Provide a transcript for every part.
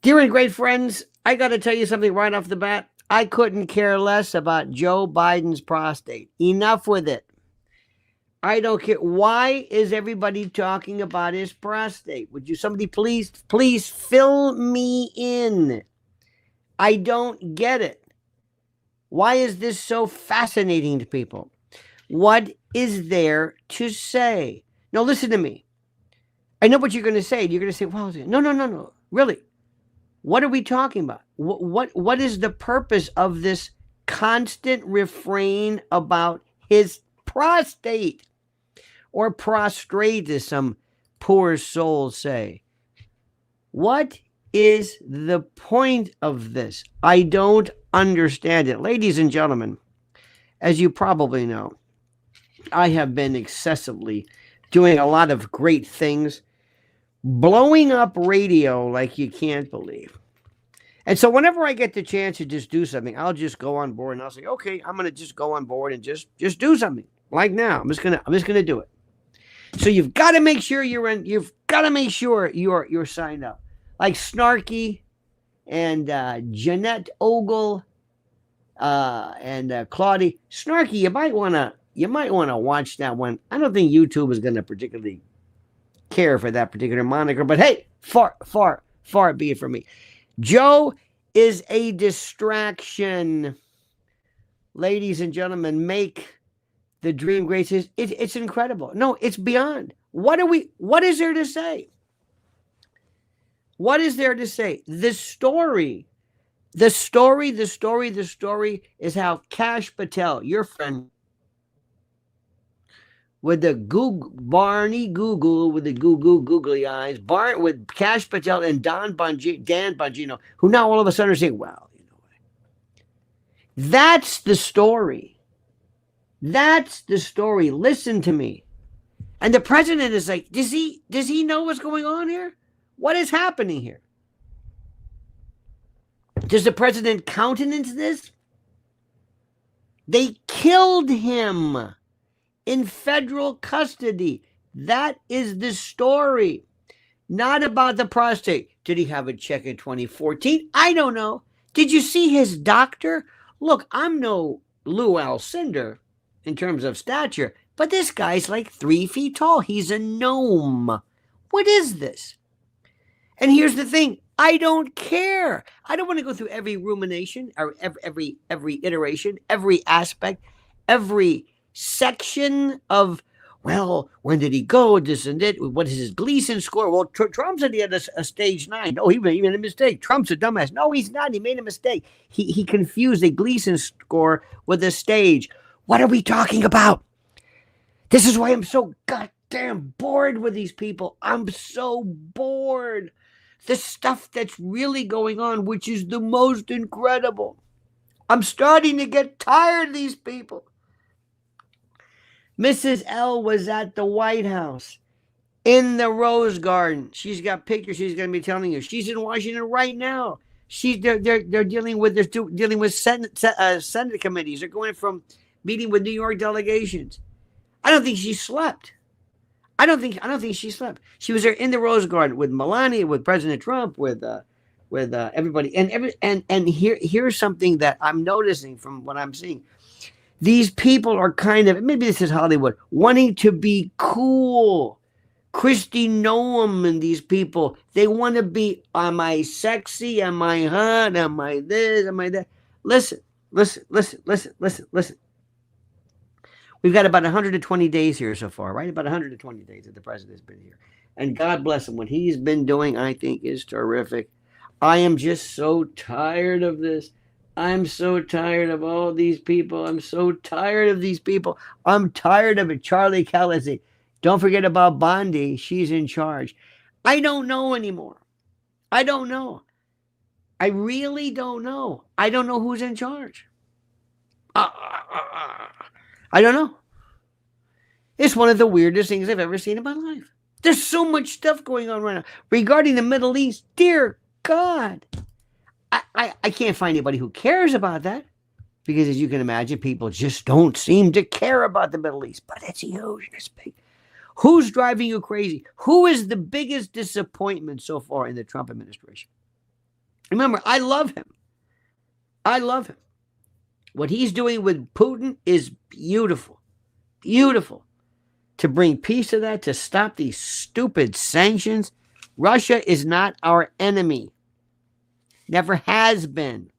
Dear and great friends, I got to tell you something right off the bat. I couldn't care less about Joe Biden's prostate. Enough with it. I don't care. Why is everybody talking about his prostate? Would you somebody please fill me in? I don't get it. Why is this so fascinating to people? What is there to say? Now listen to me. I know what you're going to say. You're going to say, well, no. Really? What are we talking about? What is the purpose of this constant refrain about his prostate? Or prostrate, as some poor souls say. What is the point of this? I don't understand it. Ladies and gentlemen, as you probably know, I have been excessively doing a lot of great things, blowing up radio like you can't believe. And so whenever I get the chance to just do something, I'll just go on board and I'll say, okay, I'm going to just go on board and just do something. Like now, I'm just going to do it. So you've got to make sure you're signed up. Like Snarky and Jeanette Ogle and Claudia. Snarky, you might want to watch that one. I don't think YouTube is going to particularly care for that particular moniker, but hey, far be it from me. Joe is a distraction. Ladies and gentlemen, make the dream great. It's incredible. No, it's beyond. What is there to say? What is there to say? The story is how Kash Patel, your friend, with the Barney Google, with the googly eyes, with Kash Patel and Dan Bongino, who now all of a sudden are saying, well, you know what? That's the story. That's the story. Listen to me. And the president is like, does he know what's going on here? What is happening here? Does the president countenance this? They killed him in federal custody. That is the story. Not about the prostate. Did he have a check in 2014? I don't know. Did you see his doctor? Look, I'm no Lou Alcindor in terms of stature, but this guy's like 3 feet tall. He's a gnome. What is this? And here's the thing. I don't care. I don't want to go through every rumination, or every iteration, every aspect, every section of, well, when did he go? This and that. What is his Gleason score? Well, Trump said he had a stage 9. No, he made a mistake. Trump's a dumbass. No, he's not. He made a mistake. He confused a Gleason score with a stage. What are we talking about? This is why I'm so goddamn bored with these people. I'm so bored. The stuff that's really going on, which is the most incredible. I'm starting to get tired of these people. Mrs. L was at the White House in the Rose Garden. She's got pictures she's going to be telling you. She's in Washington right now. They're dealing with Senate committees. They're going from meeting with New York delegations. I don't think she slept. I don't think she slept. She was there in the Rose Garden with Melania, with President Trump, with everybody. And here's something that I'm noticing from what I'm seeing. These people are kind of, maybe this is Hollywood, wanting to be cool. Kristi Noem and these people, they want to be, am I sexy? Am I hot? Am I this? Am I that? Listen. We've got about 120 days here so far, right? About 120 days that the president's been here. And God bless him. What he's been doing, I think, is terrific. I am just so tired of this. I'm so tired of all these people. I'm so tired of these people. I'm tired of it. Charlie Calisi. Don't forget about Bondi. She's in charge. I don't know anymore. I don't know. I really don't know. I don't know who's in charge. I don't know. It's one of the weirdest things I've ever seen in my life. There's so much stuff going on right now regarding the Middle East. Dear God. I can't find anybody who cares about that, because as you can imagine, people just don't seem to care about the Middle East. But it's huge. It's big. Who's driving you crazy? Who is the biggest disappointment so far in the Trump administration? Remember, I love him. I love him. What he's doing with Putin is beautiful. Beautiful. To bring peace to that, to stop these stupid sanctions. Russia is not our enemy. Never has been.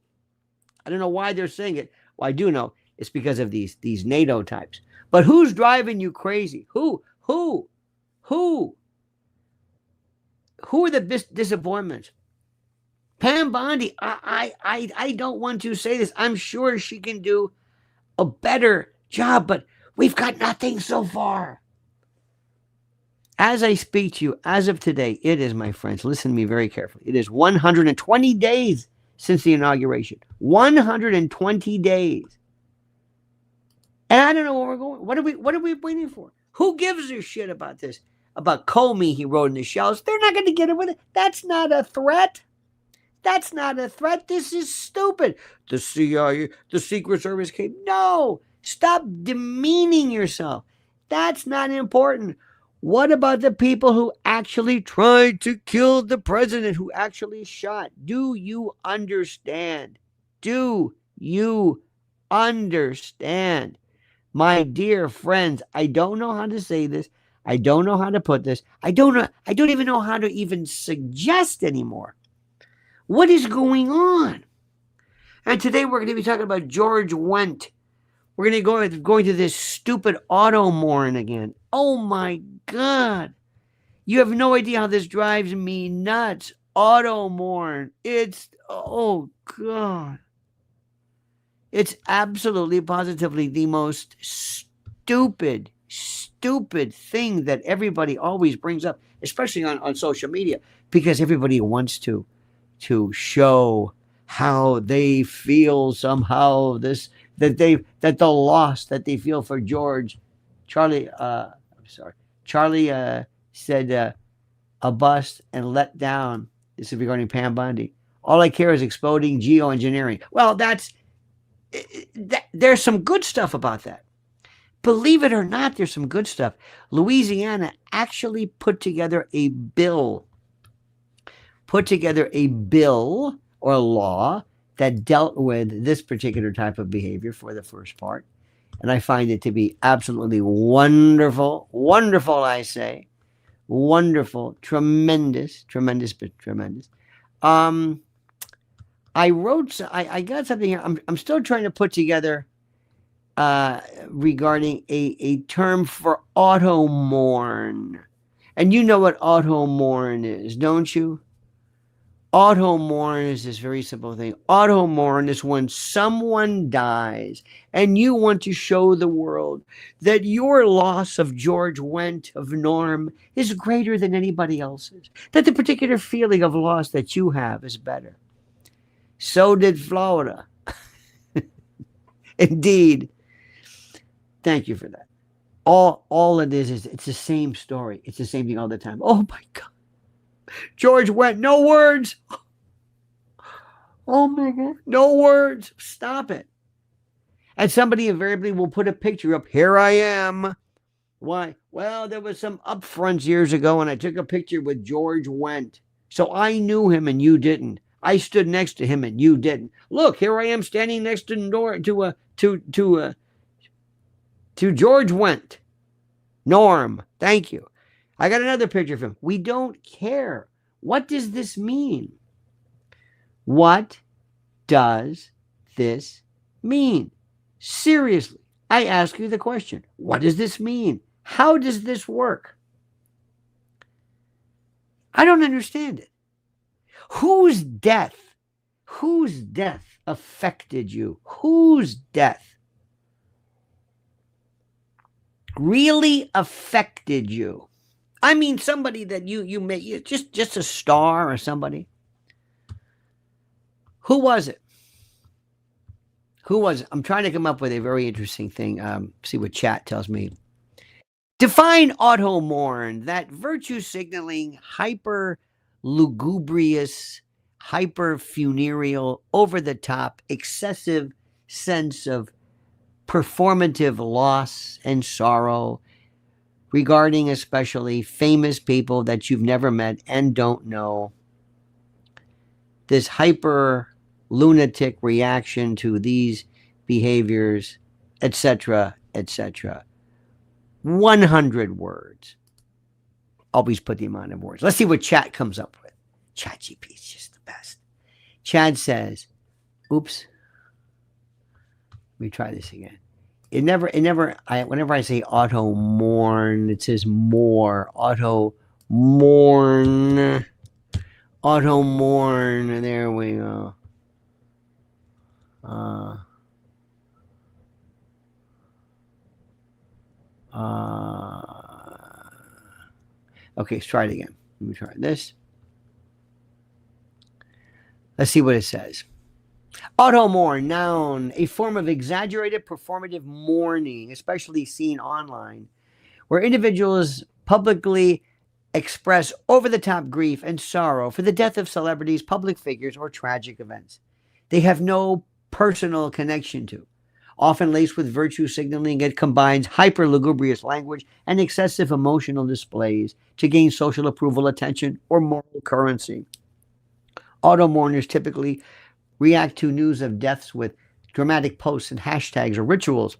I don't know why they're saying it. Well, I do know it's because of these NATO types. But who's driving you crazy? Who are the disappointments? Pam Bondi, I don't want to say this. I'm sure she can do a better job, but we've got nothing so far. As I speak to you, as of today, it is, my friends, listen to me very carefully. It is 120 days since the inauguration. 120 days. And I don't know where we're going. What are we waiting for? Who gives a shit about this? About Comey, he wrote in the shells. They're not going to get it with it. That's not a threat. That's not a threat. This is stupid. The CIA, the Secret Service came. No. Stop demeaning yourself. That's not important. What about the people who actually tried to kill the president, who actually shot? Do you understand? Do you understand? My dear friends, I don't know how to say this. I don't know how to put this. I don't even know how to even suggest anymore. What is going on? And today we're going to be talking about George Wendt. We're going to go into this stupid Automour again. Oh my God. You have no idea how this drives me nuts. Automour. Oh God. It's absolutely, positively the most stupid thing that everybody always brings up, especially on social media, because everybody wants to show how they feel somehow that the loss that they feel for George. Charlie said a bust and let down. This is regarding Pam Bondi. All I care is exploding geoengineering. Well, there's some good stuff about that. Believe it or not, there's some good stuff. Louisiana actually put together a bill or a law that dealt with this particular type of behavior for the first part. And I find it to be absolutely wonderful. Wonderful, I say. Wonderful. Tremendous. I got something here. I'm still trying to put together regarding a term for automourn. And you know what automourn is, don't you? Automourn is this very simple thing. Automourn is when someone dies and you want to show the world that your loss of George Wendt, of Norm, is greater than anybody else's. That the particular feeling of loss that you have is better. So did Florida. Indeed. Thank you for that. All it is it's the same story. It's the same thing all the time. Oh my God. George Wendt, no words. Oh my God, no words. Stop it. And somebody invariably will put a picture up. Here I am. Why? Well, there was some upfronts years ago, and I took a picture with George Wendt. So I knew him, and you didn't. I stood next to him, and you didn't. Look, here I am standing next to George Wendt. Norm, thank you. I got another picture of him. We don't care. What does this mean? What does this mean? Seriously, I ask you the question. What does this mean? How does this work? I don't understand it. Whose death affected you? Whose death really affected you? I mean, somebody that you met, just a star or somebody. Who was it? I'm trying to come up with a very interesting thing. See what chat tells me. Define automourn, that virtue signaling, hyper lugubrious, hyper funereal, over the top, excessive sense of performative loss and sorrow regarding especially famous people that you've never met and don't know. this hyper lunatic reaction to these behaviors, etc., etc. 100 words. Always put the amount of words. Let's see what chat comes up with. Chat GP is just the best. Chad says, oops. Let me try this again. Whenever I say auto mourn, it says more. Auto mourn. Auto mourn. There we go. Okay, let's try it again. Let me try this. Let's see what it says. Automour, noun, a form of exaggerated performative mourning, especially seen online, where individuals publicly express over-the-top grief and sorrow for the death of celebrities, public figures, or tragic events they have no personal connection to. Often laced with virtue signaling, it combines hyper-lugubrious language and excessive emotional displays to gain social approval, attention, or moral currency. Auto mourners typically react to news of deaths with dramatic posts and hashtags or rituals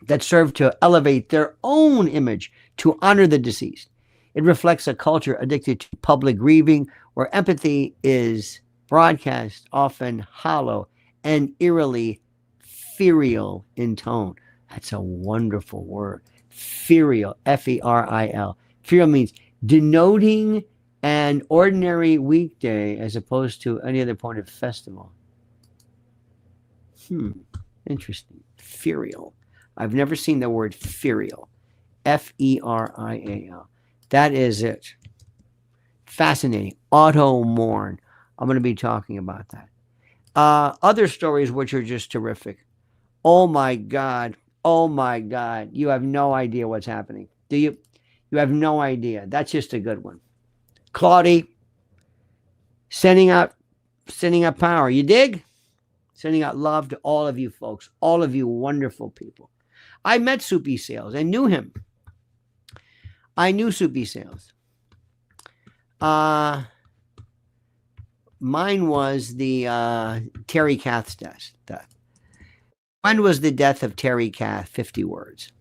that serve to elevate their own image to honor the deceased. It reflects a culture addicted to public grieving, where empathy is broadcast, often hollow and eerily ferial in tone. That's a wonderful word. Ferial, F-E-R-I-L. Ferial means denoting an ordinary weekday as opposed to any other point of festival. Interesting. Ferial. I've never seen the word ferial. F-E-R-I-A-L. That is it. Fascinating. Auto mourn. I'm going to be talking about that. Other stories which are just terrific. Oh my God. Oh my God. You have no idea what's happening. Do you? You have no idea. That's just a good one. Claudie, sending out power. You dig? Sending out love to all of you folks. All of you wonderful people. I met Soupy Sales. I knew him. I knew Soupy Sales. Mine was the Terry Kath's death. Mine was the death of Terry Kath, 50 words.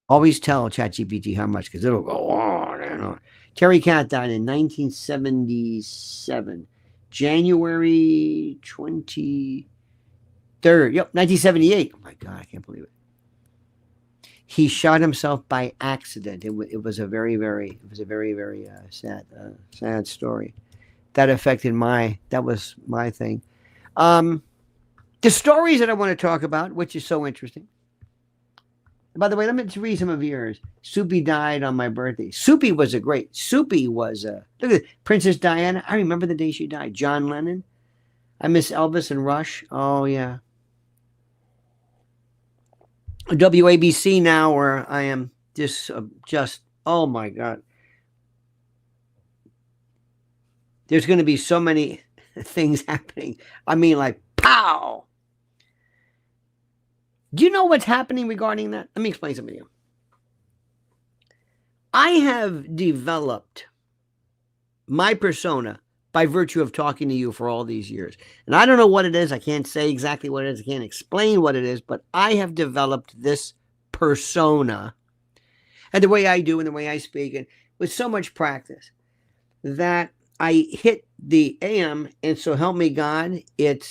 Always tell ChatGPT how much, because it'll go on and on. Terry Kath died in 1977, January 23rd. Yep, 1978. Oh my God, I can't believe it. He shot himself by accident. It was a very, very sad story. That affected that was my thing. The stories that I want to talk about, which is so interesting. By the way, let me read some of yours. Soupy died on my birthday. Soupy was look at Princess Diana. I remember the day she died. John Lennon. I miss Elvis and Rush. Oh, yeah. WABC now, where I am just, oh my God. There's going to be so many things happening. I mean, like, pow! Do you know what's happening regarding that? Let me explain something to you. I have developed my persona by virtue of talking to you for all these years. And I don't know what it is. I can't say exactly what it is. I can't explain what it is. But I have developed this persona and the way I do and the way I speak, and with so much practice that I hit the AM, and so help me God, it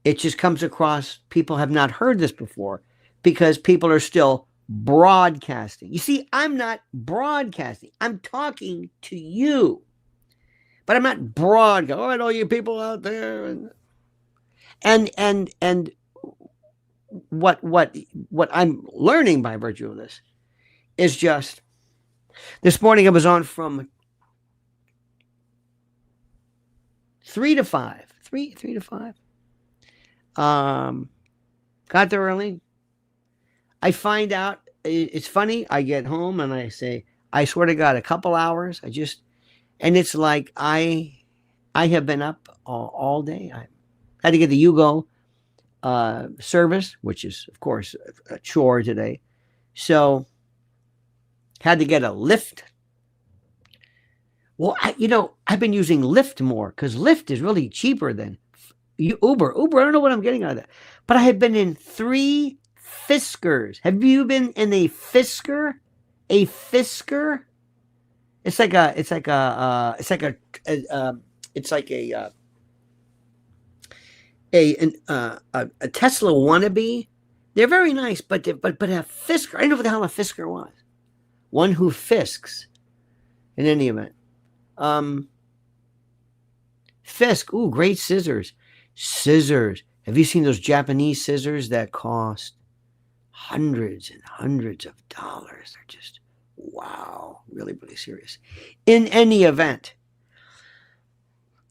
just comes across, people have not heard this before because people are still broadcasting. You see, I'm not broadcasting. I'm talking to you. But I'm not broadcasting. All right, all you people out there. And what I'm learning by virtue of this is just, this morning I was on from 3 to 5. 3 to 5. Got there early. I find out, it's funny, I get home and I say, I swear to God, a couple hours, and it's like I have been up all day. I had to get the Yugo service, which is, of course, a chore today. So, had to get a lift. Well, I've been using Lyft more because Lyft is really cheaper than Uber. Uber, I don't know what I'm getting out of that. But I have been in 3 Fiskers. Have you been in a Fisker? A Fisker? It's like a Tesla wannabe. They're very nice, but a Fisker. I don't know what the hell a Fisker was. One who fisks. In any event, Fisk. Ooh, great scissors. Scissors. Have you seen those Japanese scissors that cost hundreds and hundreds of dollars? They're just wow, really, really serious. In any event,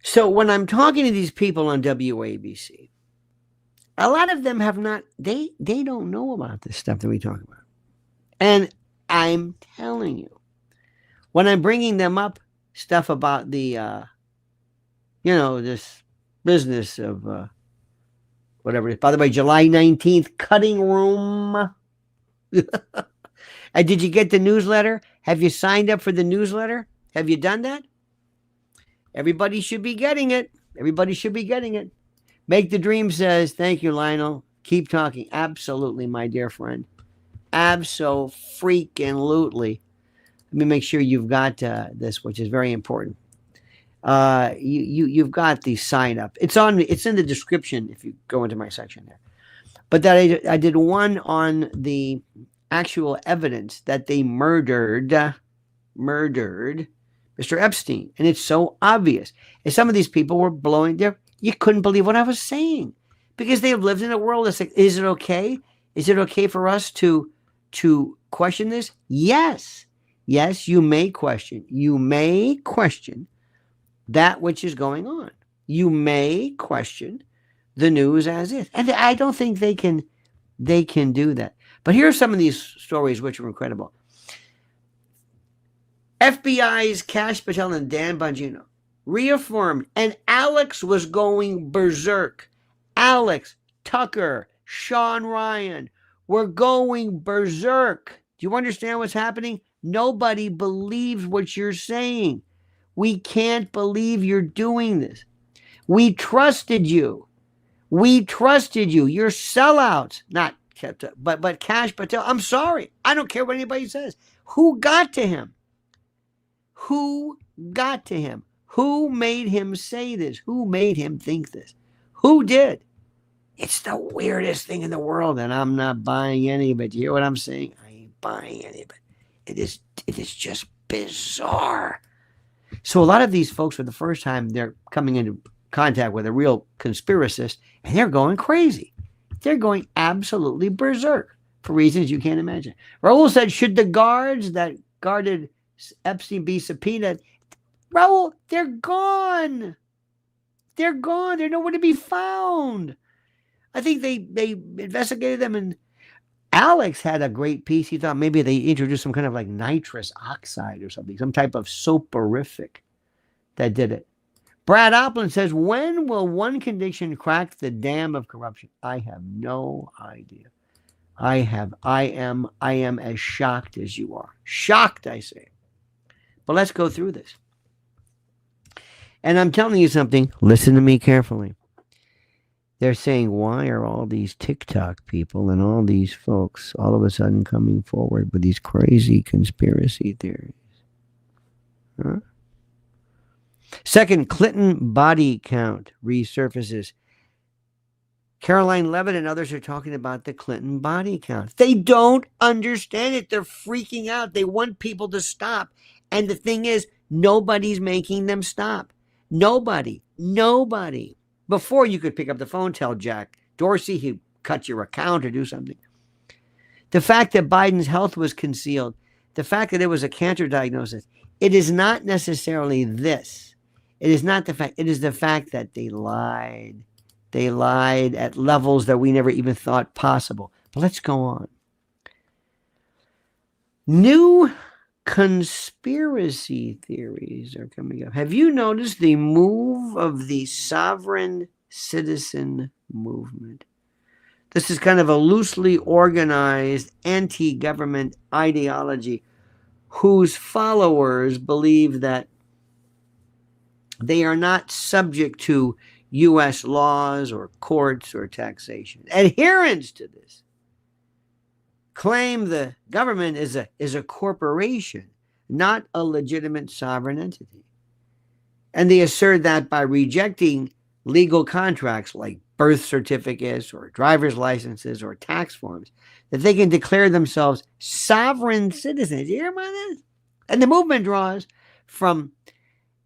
so when I'm talking to these people on WABC, a lot of them have not, they don't know about this stuff that we talk about. And I'm telling you, when I'm bringing them up stuff about the, this business of whatever it is. By the way, July 19th, cutting room. And did you get the newsletter? Have you signed up for the newsletter? Have you done that? Everybody should be getting it. Everybody should be getting it. Make the Dream says, thank you, Lionel. Keep talking. Absolutely, my dear friend. Abso-freaking-lutely. Let me make sure you've got this, which is very important. You've got the sign up. It's in the description if you go into my section there. But that I did one on the actual evidence that they murdered Mr. Epstein, and it's so obvious. And some of these people were blowing their. You couldn't believe what I was saying because they have lived in a world that's like, is it okay? Is it okay for us to question this? Yes. Yes, you may question. You may question that which is going on. You may question the news as is. And I don't think they can do that. But here are some of these stories which are incredible. FBI's Kash Patel and Dan Bongino reaffirmed, and Alex was going berserk. Alex, Tucker, Sean Ryan were going berserk. Do you understand what's happening? Nobody believes what you're saying. We can't believe you're doing this. We trusted you. We trusted you. You're sellouts. Not but Kash Patel. I'm sorry. I don't care what anybody says. Who got to him? Who got to him? Who made him say this? Who made him think this? Who did? It's the weirdest thing in the world, and I'm not buying any of it. You hear what I'm saying? I ain't buying any of it. It is just bizarre. So a lot of these folks, for the first time, they're coming into contact with a real conspiracist, and they're going crazy. They're going absolutely berserk for reasons you can't imagine. Raul said, should the guards that guarded Epstein be subpoenaed? Raul, they're gone. They're gone. They're nowhere to be found. I think they investigated them, and Alex had a great piece. He thought maybe they introduced some kind of like nitrous oxide or something, some type of soporific that did it. Brad Oplin says, when will one conviction crack the dam of corruption? I have no idea. I am as shocked as you are. Shocked, I say. But let's go through this. And I'm telling you something. Listen to me carefully. They're saying, why are all these TikTok people and all these folks all of a sudden coming forward with these crazy conspiracy theories? Huh? Second, Clinton body count resurfaces. Caroline Levitt and others are talking about the Clinton body count. They don't understand it. They're freaking out. They want people to stop. And the thing is, nobody's making them stop. Nobody. Before you could pick up the phone, tell Jack Dorsey he'd cut your account or do something. The fact that Biden's health was concealed, the fact that it was a cancer diagnosis, it is not necessarily this. It is not the fact. It is the fact that they lied. They lied at levels that we never even thought possible. But let's go on. New conspiracy theories are coming up. Have you noticed the move of the sovereign citizen movement? This is kind of a loosely organized anti-government ideology whose followers believe that They are not subject to U.S. laws or courts or taxation. Adherents to this claim the government is a corporation, not a legitimate sovereign entity. And they assert that by rejecting legal contracts like birth certificates or driver's licenses or tax forms, that they can declare themselves sovereign citizens. You hear about this? And the movement draws from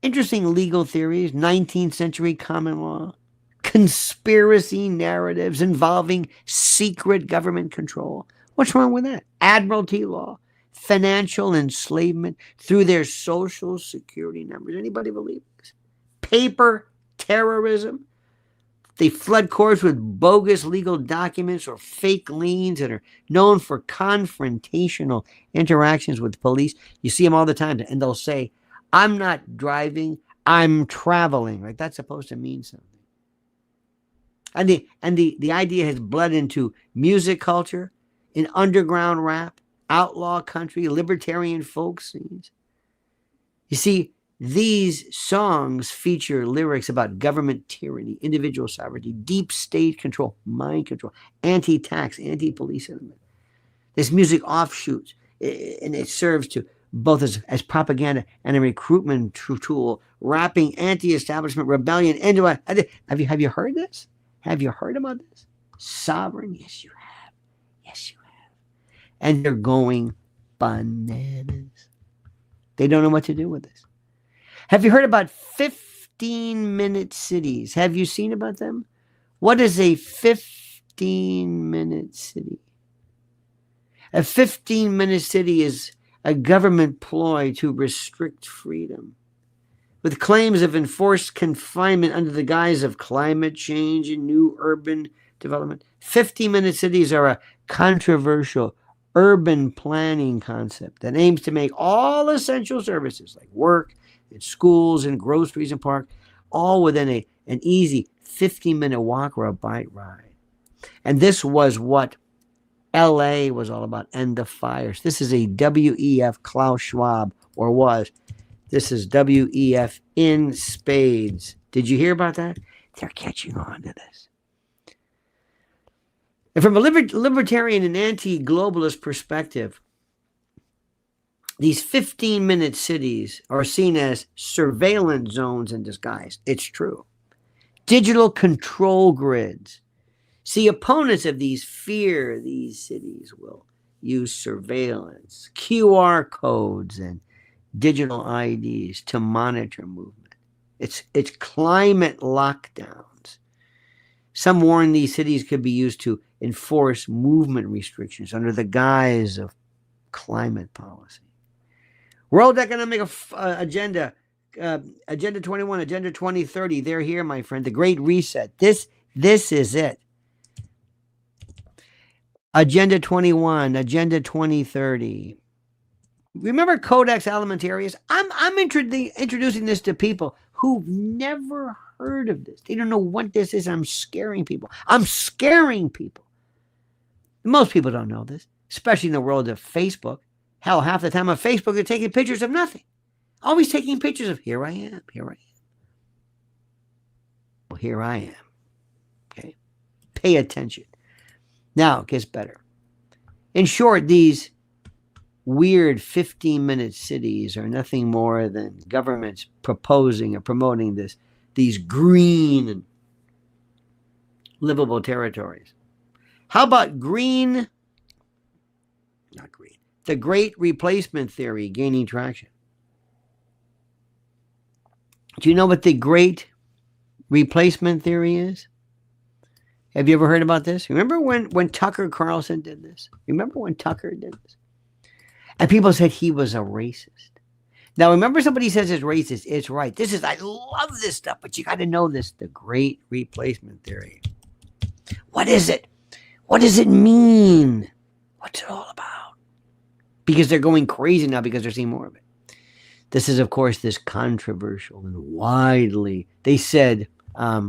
interesting legal theories, 19th century common law, conspiracy narratives involving secret government control. What's wrong with that? Admiralty law, financial enslavement through their social security numbers. Anybody believe this? Paper terrorism. They flood courts with bogus legal documents or fake liens and are known for confrontational interactions with police. You see them all the time, and they'll say, I'm not driving, I'm traveling. Right? That's supposed to mean something. And the idea has bled into music culture, in underground rap, outlaw country, libertarian folk scenes. You see, these songs feature lyrics about government tyranny, individual sovereignty, deep state control, mind control, anti-tax, anti-police element. This music offshoots, and it serves to both as propaganda and a recruitment tool, wrapping anti-establishment rebellion into a... Have you heard this? Have you heard about this? Sovereign? Yes, you have. Yes, you have. And they're going bananas. They don't know what to do with this. Have you heard about 15-minute cities? Have you seen about them? What is a 15-minute city? A 15-minute city is a government ploy to restrict freedom, with claims of enforced confinement under the guise of climate change and new urban development. 15-minute cities are a controversial urban planning concept that aims to make all essential services like work and schools and groceries and park all within an easy 15-minute walk or a bike ride. And this was what LA was all about, end of fires. This is a WEF Klaus Schwab, or was. This is WEF in spades. Did you hear about that? They're catching on to this. And from a libertarian and anti-globalist perspective, these 15-minute cities are seen as surveillance zones in disguise. It's true. Digital control grids. See, opponents of these fear these cities will use surveillance, QR codes, and digital IDs to monitor movement. It's climate lockdowns. Some warn these cities could be used to enforce movement restrictions under the guise of climate policy. World Economic Agenda, Agenda 21, Agenda 2030. They're here, my friend. The Great Reset. This is it. Agenda 21, Agenda 2030. Remember Codex Alimentarius? I'm introducing this to people who've never heard of this. They don't know what this is. I'm scaring people. I'm scaring people. Most people don't know this, especially in the world of Facebook. Hell, half the time on Facebook, they're taking pictures of nothing. Always taking pictures of, here I am, here I am. Well, here I am. Okay? Pay attention. Now, it gets better. In short, these weird 15-minute cities are nothing more than governments proposing or promoting these green and livable territories. How about green? Not green. The Great Replacement Theory gaining traction. Do you know what the Great Replacement Theory is? Have you ever heard about this? Remember when Tucker Carlson did this? Remember when Tucker did this? And people said he was a racist. Now, remember, somebody says it's racist. It's right. I love this stuff, but you got to know this, the Great Replacement Theory. What is it? What does it mean? What's it all about? Because they're going crazy now because they're seeing more of it. This is, of course, this controversial and widely, they said, let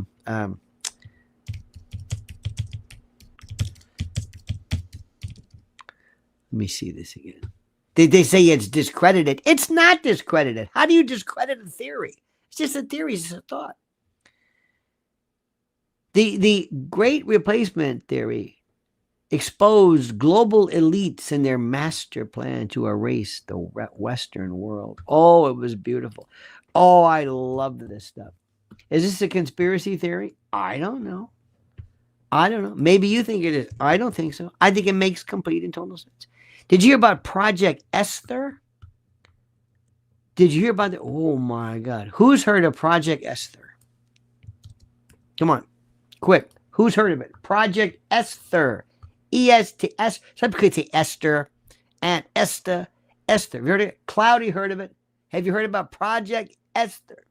me see this again. They say it's discredited. It's not discredited. How do you discredit a theory? It's just a theory, it's just a thought. The great replacement theory exposed global elites and their master plan to erase the Western world. Oh, it was beautiful. Oh, I loved this stuff. Is this a conspiracy theory? I don't know. Maybe you think it is. I don't think so. I think it makes complete and total sense. Did you hear about Project Esther? Did you hear about it? Oh my God. Who's heard of Project Esther? Come on. Quick. Who's heard of it? Project Esther. E-S-T-S. Some could say Esther. And Esther. Esther. Have you heard of it? Cloudy heard of it. Have you heard about Project Esther?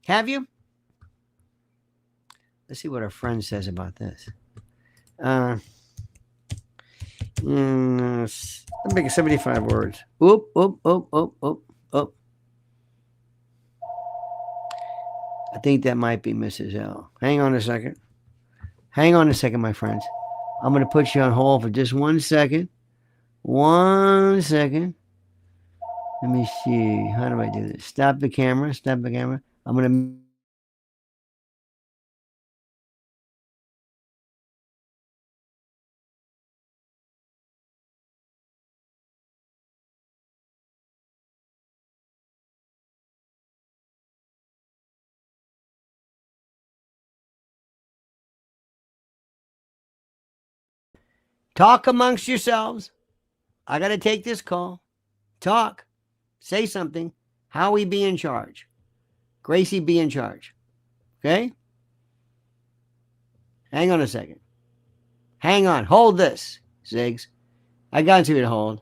Have you? Let's see what our friend says about this. Let me make it 75 words. Oop. I think that might be Mrs. L. Hang on a second. My friends. I'm going to put you on hold for just 1 second. 1 second. Let me see. How do I do this? Stop the camera. I'm going to... Talk amongst yourselves. I got to take this call. Talk. Say something. Howie be in charge. Gracie be in charge. Okay? Hang on a second. Hang on. Hold this, Ziggs. I got you to hold.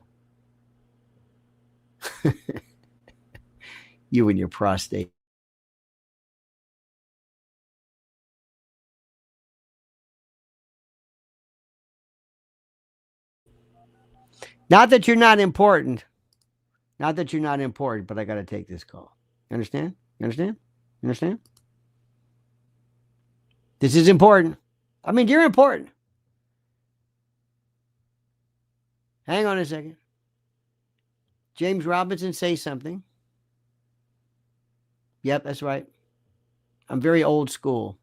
You and your prostate. Not that you're not important. But I got to take this call. You understand? This is important. I mean, you're important. Hang on a second. James Robinson, say something. Yep, that's right. I'm very old school.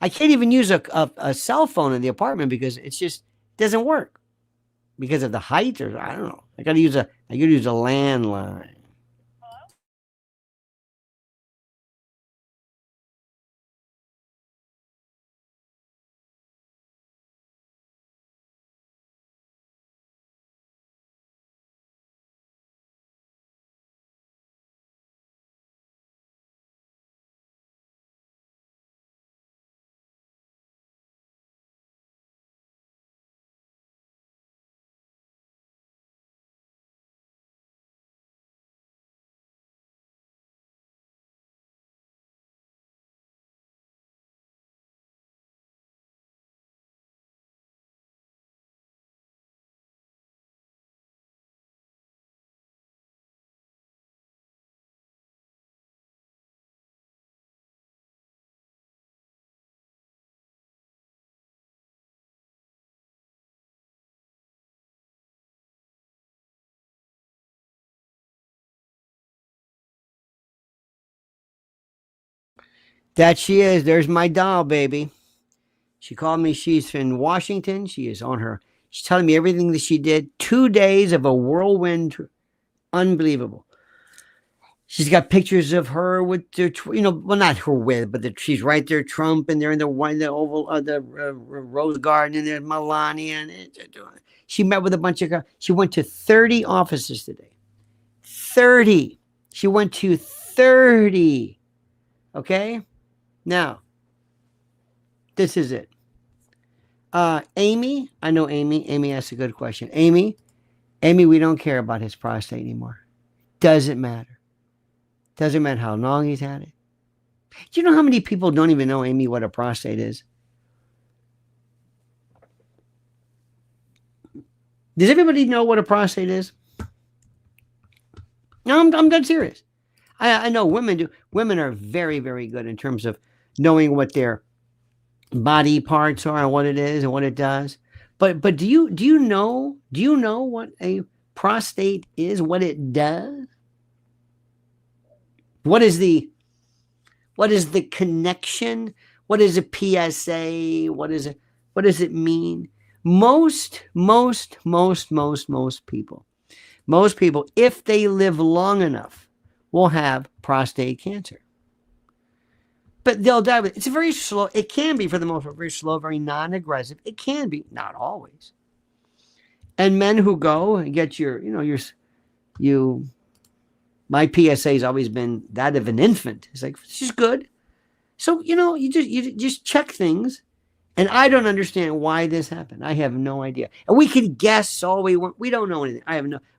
I can't even use a cell phone in the apartment because it just doesn't work. Because of the height, or I don't know. I gotta use a landline. That she is. There's my doll, baby. She called me. She's in Washington. She is on her. She's telling me everything that she did. 2 days of a whirlwind. Unbelievable. She's got pictures of her with the, well, not her with, but she's right there, Trump, and they're in the Oval, the Rose Garden, and there's Melania. And she met with a bunch of guys. She went to 30 offices today. 30. She went to 30. Okay? Now, this is it. Amy, I know Amy. Amy asked a good question. Amy, we don't care about his prostate anymore. Doesn't matter. Doesn't matter how long he's had it. Do you know how many people don't even know, Amy, what a prostate is? Does everybody know what a prostate is? No, I'm dead serious. I know women do. Women are very, very good in terms of knowing what their body parts are and what it is and what it does. But do you know what a prostate is? What it does? What is the connection? What is a PSA? What does it mean? Most people, if they live long enough, will have prostate cancer. But they'll die with it. It's a very slow, it can be for the most part, very slow, very non-aggressive. It can be, not always. And men who go and get my PSA has always been that of an infant. It's like, this is good. So, you just check things. And I don't understand why this happened. I have no idea. And we can guess all we want. We don't know anything.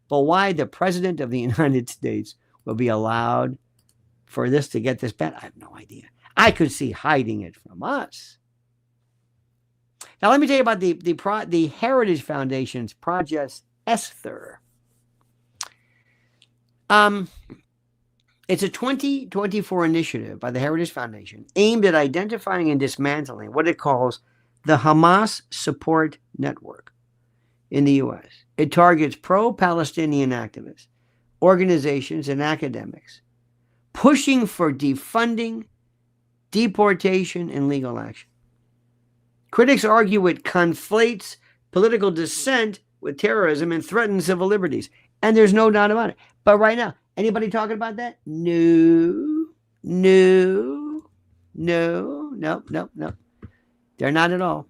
But why the president of the United States will be allowed for this to get this bad, I have no idea. I could see hiding it from us. Now, let me tell you about the Heritage Foundation's Project Esther. It's a 2024 initiative by the Heritage Foundation aimed at identifying and dismantling what it calls the Hamas Support Network in the U.S. It targets pro-Palestinian activists, organizations, and academics, pushing for defunding, deportation, and legal action. Critics argue it conflates political dissent with terrorism and threatens civil liberties. And there's no doubt about it. But right now, anybody talking about that? No. They're not at all.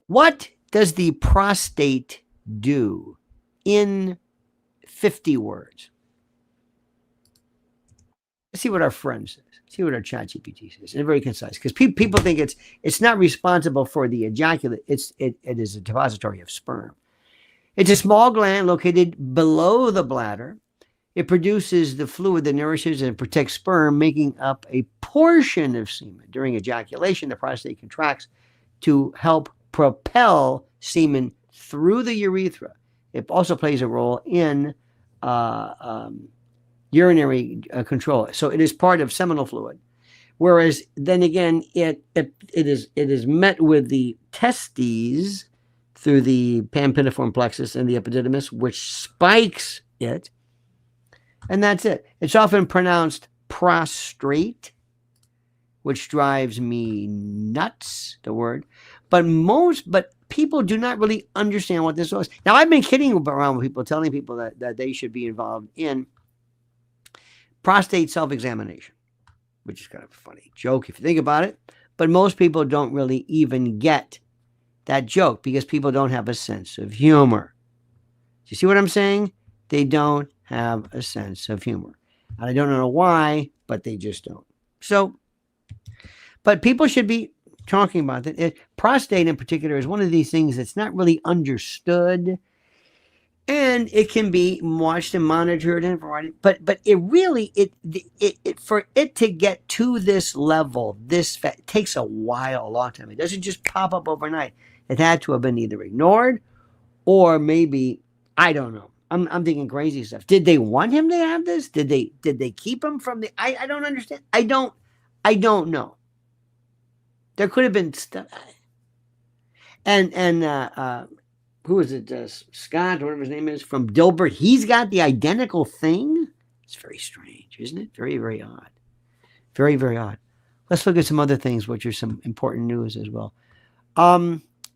What does the prostate do in 50 words? Let's see what our friend says. See what our ChatGPT says. And very concise, because people think it's not responsible for the ejaculate. It is a depository of sperm. It's a small gland located below the bladder. It produces the fluid that nourishes and protects sperm, making up a portion of semen. During ejaculation, the prostate contracts to help propel semen through the urethra. It also plays a role in urinary control. So it is part of seminal fluid. Whereas then again, it is met with the testes through the pampiniform plexus and the epididymis, which spikes it. And that's it. It's often pronounced prostrate, which drives me nuts, the word. But people do not really understand what this was. Now, I've been kidding around with people, telling people that they should be involved in prostate self-examination, which is kind of a funny joke if you think about it. But most people don't really even get that joke because people don't have a sense of humor. Do you see what I'm saying? They don't have a sense of humor. And I don't know why, but they just don't. So, but people should be talking about it. Prostate in particular is one of these things that's not really understood. And it can be watched and monitored and variety, but it really for it to get to this level, it takes a while, a long time. It doesn't just pop up overnight. It had to have been either ignored, or maybe I don't know. I'm thinking crazy stuff. Did they want him to have this? Did they keep him from the? I don't understand. I don't know. There could have been stuff. And who is it? Scott, whatever his name is, from Dilbert. He's got the identical thing. It's very strange, isn't it? Very, very odd. Very, very odd. Let's look at some other things, which are some important news as well.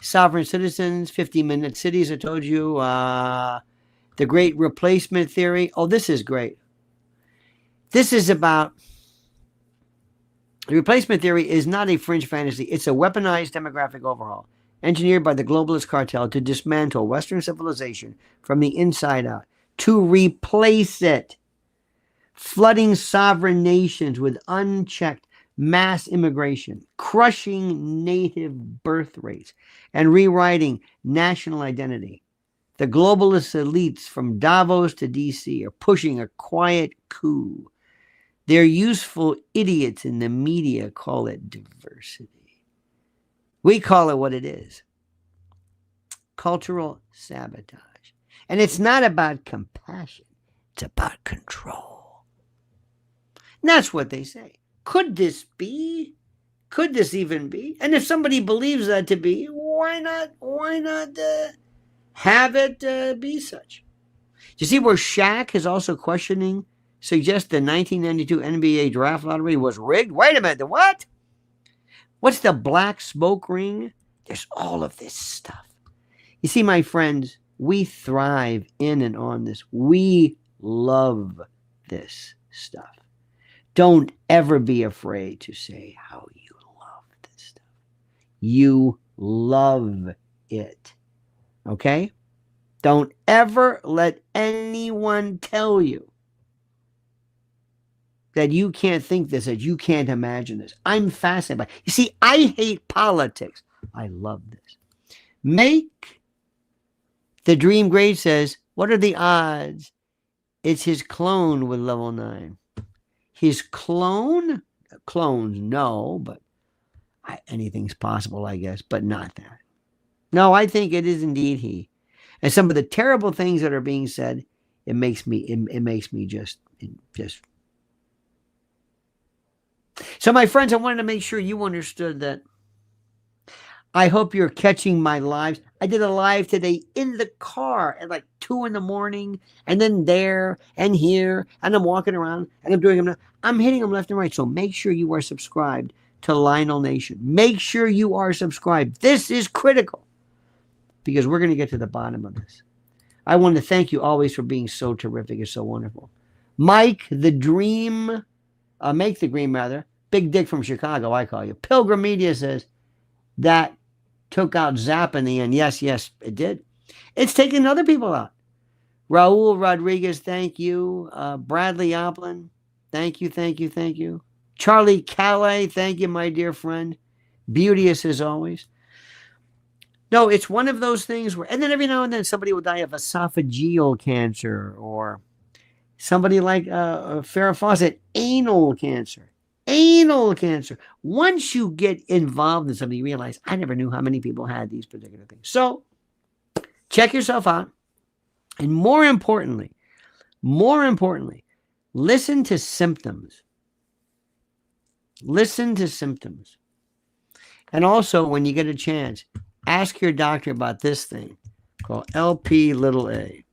Sovereign citizens, 50-minute cities, I told you. The Great Replacement Theory. Oh, this is great. This is about... The replacement theory is not a fringe fantasy. It's a weaponized demographic overhaul, engineered by the globalist cartel to dismantle Western civilization from the inside out, to replace it, flooding sovereign nations with unchecked mass immigration, crushing native birth rates, and rewriting national identity. The globalist elites from Davos to DC are pushing a quiet coup. Their useful idiots in the media call it diversity. We call it what it is. Cultural sabotage. And it's not about compassion. It's about control. And that's what they say. Could this be? Could this even be? And if somebody believes that to be, why not have it be such? you see where Shaq is also questioning, suggests the 1992 NBA draft lottery was rigged? Wait a minute, what? What's the black smoke ring? There's all of this stuff. You see, my friends, we thrive in and on this. We love this stuff. Don't ever be afraid to say how you love this stuff. You love it. Okay? Don't ever let anyone tell you that you can't think this, that you can't imagine this. I'm fascinated by it. You see, I hate politics. I love this. Make the Dream Great says, what are the odds? It's his clone with level 9. His clone? Clones, no, but anything's possible, I guess, but not that. No, I think it is indeed he. And some of the terrible things that are being said, it makes me just. So, my friends, I wanted to make sure you understood that. I hope you're catching my lives. I did a live today in the car at like 2 in the morning, and then there and here, and I'm walking around and I'm doing them. I'm hitting them left and right. So make sure you are subscribed to Lionel Nation. Make sure you are subscribed. This is critical because we're going to get to the bottom of this. I want to thank you always for being so terrific and so wonderful. Mike the Dream, Make the Dream rather, Big Dick from Chicago, I call you. Pilgrim Media says that took out Zap in the end. Yes, it did. It's taking other people out. Raul Rodriguez, thank you. Bradley Oplin, thank you. Charlie Calais, thank you, my dear friend. Beauteous as always. No, it's one of those things where, and then every now and then somebody will die of esophageal cancer, or somebody like Farrah Fawcett, anal cancer. Anal cancer. Once you get involved in something, you realize, I never knew how many people had these particular things. So, check yourself out. And more importantly, listen to symptoms. Listen to symptoms. And also, when you get a chance, ask your doctor about this thing called LP little a.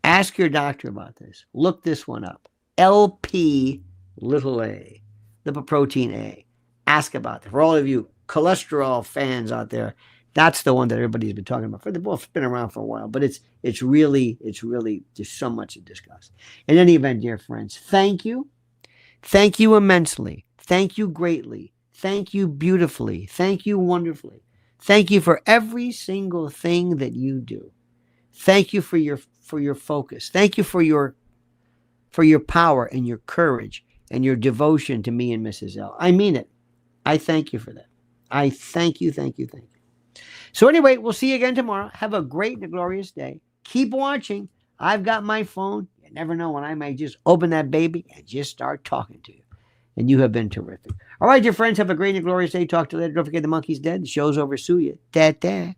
Ask your doctor about this. Look this one up. LP little a. Lipoprotein A. Ask about it. For all of you cholesterol fans out there, that's the one that everybody's been talking about. They've both been around for a while, but it's really just so much to discuss. In any event, dear friends, thank you. Thank you immensely. Thank you greatly. Thank you beautifully. Thank you wonderfully. Thank you for every single thing that you do. Thank you for your focus. Thank you for your power and your courage and your devotion to me and Mrs. L. I mean it. I thank you for that. I thank you. So anyway, we'll see you again tomorrow. Have a great and a glorious day. Keep watching. I've got my phone. You never know when I might just open that baby and just start talking to you. And you have been terrific. All right, dear friends, have a great and glorious day. Talk to you later. Don't forget the monkey's dead. The show's over. Sue you. Da-da.